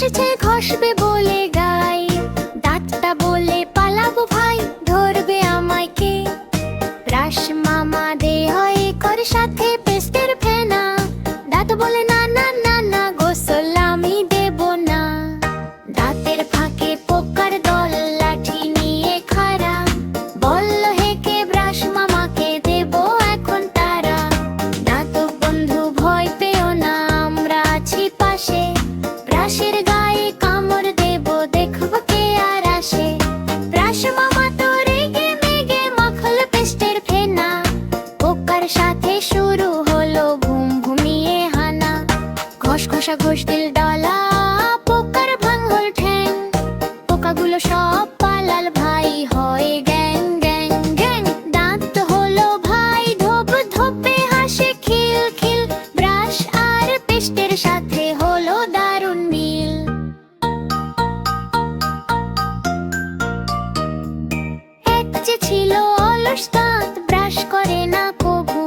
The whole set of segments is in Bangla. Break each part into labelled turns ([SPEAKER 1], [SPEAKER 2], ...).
[SPEAKER 1] এসেছে ঘষবে বলে গাই, দাঁতটা বলে পালাবো ভাই, ধরবে আমায় কে? ব্রাশ মামা দে হয় করে সাথে পেস্টের ফেনা, দাঁত বলে না না না না, গোসল আমি দেব না। দাঁতের ফাঁকে পোকার দল লাঠি নিয়ে খাড়া, বলল হেকে ব্রাশ মামাকে দেব এখন তারা। দাঁত বন্ধু ভয় পেও না, আমরা আছি পাশে, ব্রাশের গায়ে কামড় দেব, দেখব কে আর আসে। ব্রাশ মামা তো রেগে মেগে মাখল পেস্টের ফেনা, পোকার সাথে শুরু হলো ঘুম ঘুমিয়ে হানা। ঘষ ঘষা ঘষ দিল ডালা, পোকার ভাঙল ঠ্যাং, পোকাগুলো সব পালাল ভাই, হয় গ্যাং গ্যাং গ্যাং। দাঁত হলো ভাই ধোপ ধোপে হাসে খিল খিল, ব্রাশ আর পেস্টের সাথে হলো দারুণ মিল। এক যে ছিল অলস দাঁত, ব্রাশ করে না কবু,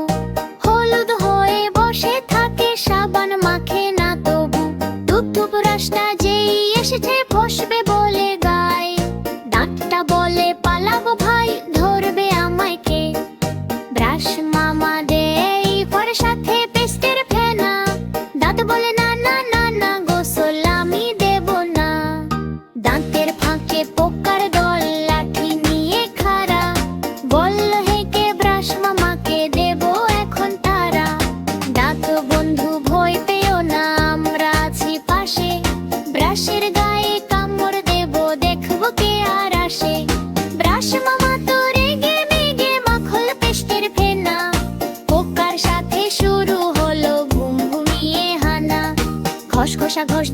[SPEAKER 1] হলুদ হয়ে বসে থাকে, সাবান মাখে না তবু। দুধ ব্রাশটা যেই এসেছে ফসবে বলে গায়, দাঁতটা বলে পালাবো ভাই, ধরবে আমায় কে? ব্রাশ মামা দেই পরে সাথে পেস্টের ফেনা, দাঁত বলে না না না না, গোসল আমি দেব না। দাঁতের ফাঁকে পোকার দল লাঠি নিয়ে খাড়া, বলল হেকে ব্রাশ মামাকে দেব এখন তারা। দাঁত বন্ধু ভয় পেও না, আমরা আছি পাশে, ব্রাশের গায়ে কামড় দেব, দেখব কে আর আসে। ব্রাশ মামা তো রেগে মেগে মাখল পেস্টের ফেনা, পোকার সাথে শুরু হলো ঘুম ঘুমিয়ে হানা। ঘষ ঘষা ঘষ